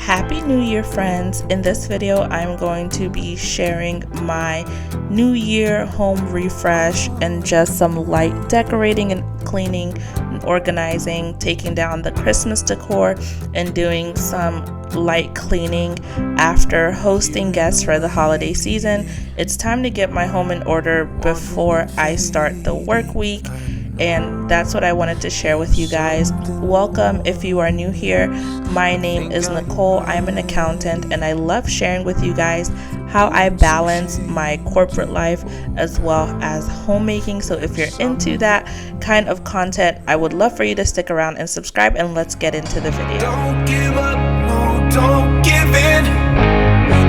Happy New Year, friends. In this video, I'm going to be sharing my New Year home refresh and just some light decorating and cleaning and organizing, taking down the Christmas decor and doing some light cleaning after hosting guests for the holiday season. It's time to get my home in order before I start the work week. And that's what I wanted to share with you guys. Welcome if you are new here. My name is Nicole. I'm an accountant and I love sharing with you guys how I balance my corporate life as well as homemaking. So if you're into that kind of content, I would love for you to stick around and subscribe, and let's get into the video. Don't give up, no, don't give in.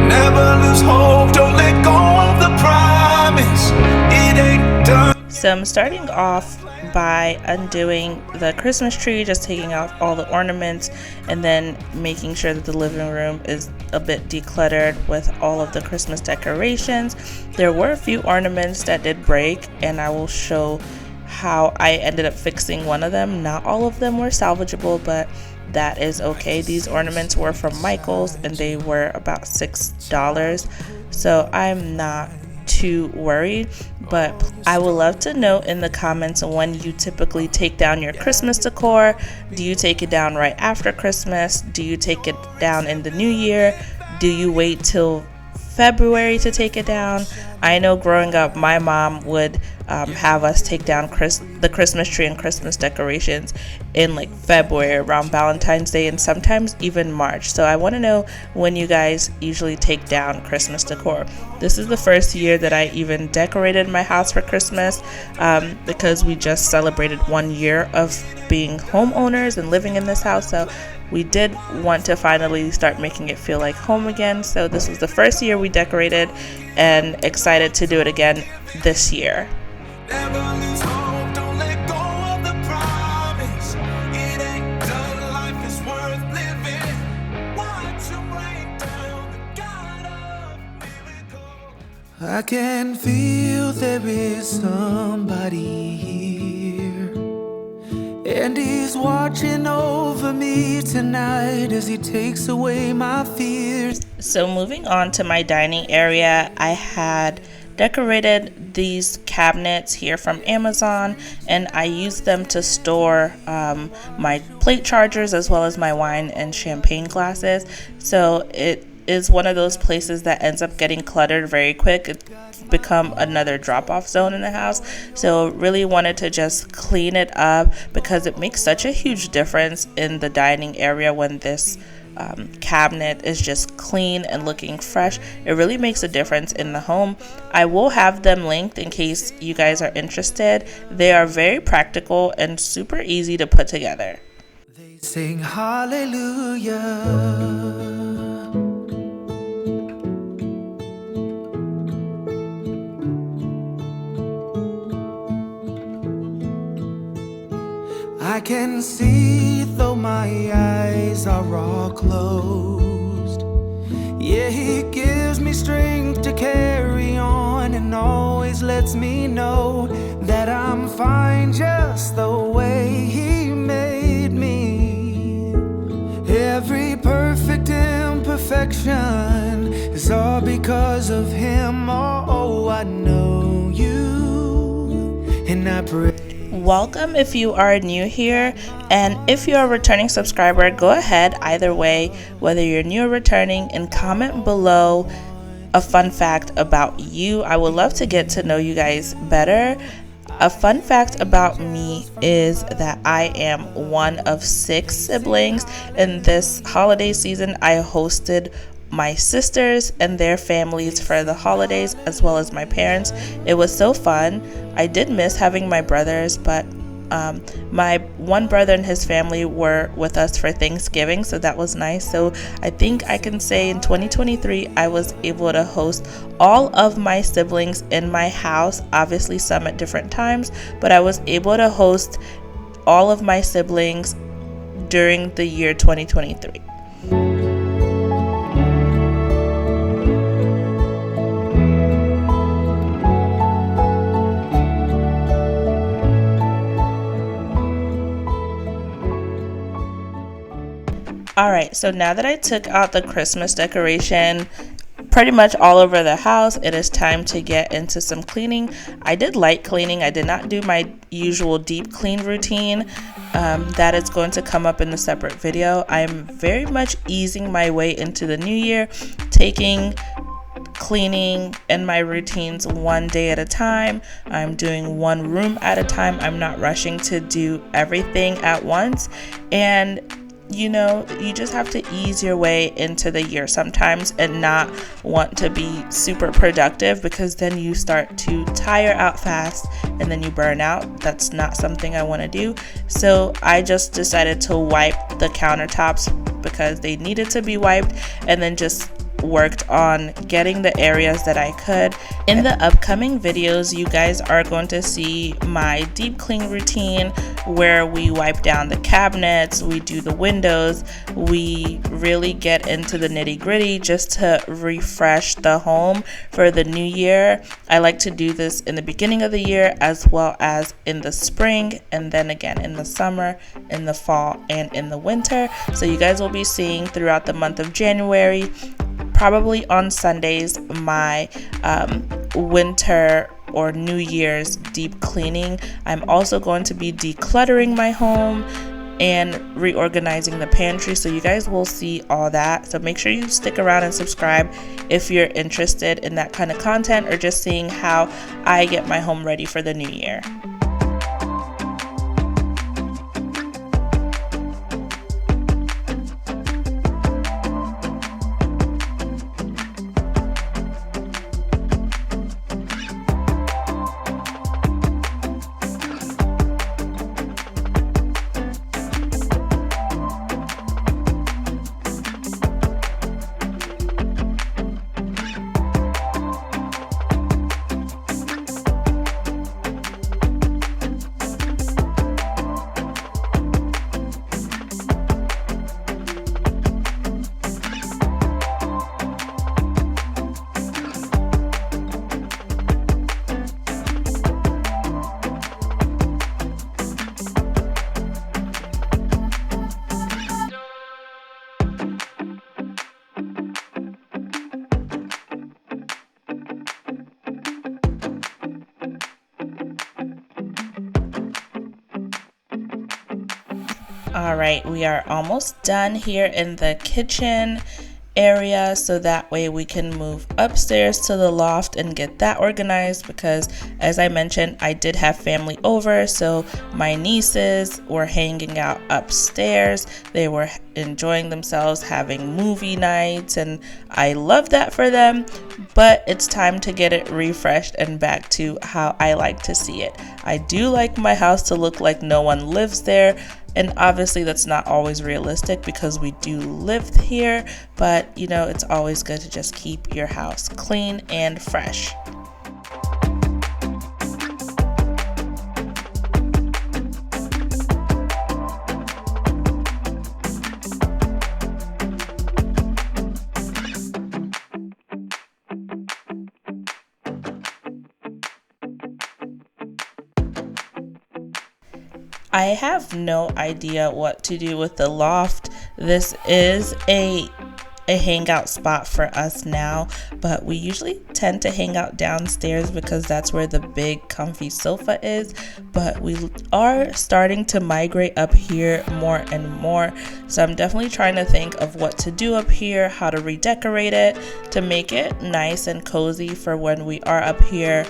Never lose hope, don't let go of the promise. It ain't done. So I'm starting off by undoing the Christmas tree, just taking out all the ornaments and then making sure that the living room is a bit decluttered with all of the Christmas decorations. There were a few ornaments that did break, and I will show how I ended up fixing one of them. Not all of them were salvageable, but that is okay. These ornaments were from Michael's and they were about $6, so I'm not too worried. But I would love to know in the comments when you typically take down your Christmas decor. Do you take it down right after Christmas? Do you take it down in the new year? Do you wait till February to take it down? I know growing up, my mom would have us take down the Christmas tree and Christmas decorations in like February, around Valentine's Day, and sometimes even March. So I want to know when you guys usually take down Christmas decor. This is the first year that I even decorated my house for Christmas because we just celebrated 1 year of being homeowners and living in this house. So we did want to finally start making it feel like home again. So this was the first year we decorated, and excited to do it again this year. Never lose hope, don't let go of the promise. It ain't done, life is worth living. Watch your breakdown, the God of miracles. I can feel there is somebody here, and he's watching over me tonight as he takes away my fears. So moving on to my dining area, I had decorated these cabinets here from Amazon, and I used them to store my plate chargers as well as my wine and champagne glasses. So it is one of those places that ends up getting cluttered very quick. It's become another drop-off zone in the house. So really wanted to just clean it up because it makes such a huge difference in the dining area when this cabinet is just clean and looking fresh. It really makes a difference in the home. I will have them linked in case you guys are interested. They are very practical and super easy to put together. They sing hallelujah. I can see though my eyes are all closed. Yeah, he gives me strength to carry on and always lets me know that I'm fine just the way he made me. Every perfect imperfection is all because of him. Oh, I know you, and I pray. Welcome if you are new here, and if you're a returning subscriber, go ahead either way, whether you're new or returning, and comment below a fun fact about you. I would love to get to know you guys better. A fun fact about me is that I am one of 6 siblings. In this holiday season, I hosted my sisters and their families for the holidays, as well as my parents. It was so fun. I did miss having my brothers, but my one brother and his family were with us for Thanksgiving, so that was nice. So I think I can say in 2023 I was able to host all of my siblings in my house, obviously some at different times, but I was able to host all of my siblings during the year 2023. Alright, so now that I took out the Christmas decoration pretty much all over the house, it is time to get into some cleaning. I did light cleaning. I did not do my usual deep clean routine. That is going to come up in a separate video. I am very much easing my way into the new year, taking cleaning and my routines one day at a time. I'm doing one room at a time. I'm not rushing to do everything at once. And you know, you just have to ease your way into the year sometimes and not want to be super productive, because then you start to tire out fast and then you burn out. That's not something I want to do. So I just decided to wipe the countertops because they needed to be wiped, and then just worked on getting the areas that I could. In the upcoming videos, you guys are going to see my deep clean routine where we wipe down the cabinets, we do the windows, we really get into the nitty-gritty just to refresh the home for the new year. I like to do this in the beginning of the year as well as in the spring, and then again in the summer, in the fall, and in the winter. So you guys will be seeing throughout the month of January, probably on Sundays, my winter or New Year's deep cleaning. I'm also going to be decluttering my home and reorganizing the pantry, so you guys will see all that. So make sure you stick around and subscribe if you're interested in that kind of content, or just seeing how I get my home ready for the new year. All right, we are almost done here in the kitchen area, so that way we can move upstairs to the loft and get that organized, because as I mentioned, I did have family over, so my nieces were hanging out upstairs. They were enjoying themselves, having movie nights, and I love that for them, but it's time to get it refreshed and back to how I like to see it. I do like my house to look like no one lives there. And obviously that's not always realistic because we do live here, but you know, it's always good to just keep your house clean and fresh. I have no idea what to do with the loft. This is a hangout spot for us now, but we usually tend to hang out downstairs because that's where the big comfy sofa is, but we are starting to migrate up here more and more, so I'm definitely trying to think of what to do up here, how to redecorate it to make it nice and cozy for when we are up here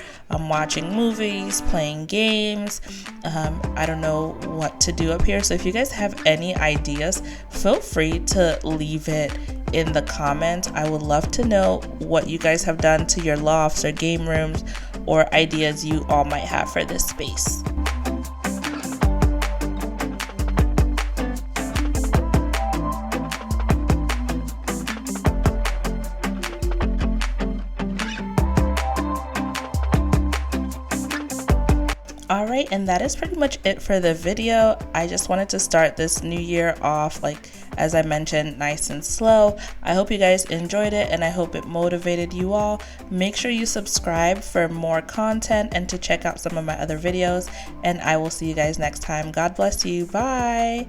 watching movies, playing games. I don't know what to do up here, so if you guys have any ideas, feel free to leave it in the comments. I would love to know what you guys have done to your lofts or game rooms, or ideas you all might have for this space. Alright, and that is pretty much it for the video. I just wanted to start this new year off, like as I mentioned, nice and slow. I hope you guys enjoyed it, and I hope it motivated you all. Make sure you subscribe for more content and to check out some of my other videos, and I will see you guys next time. God bless you. Bye.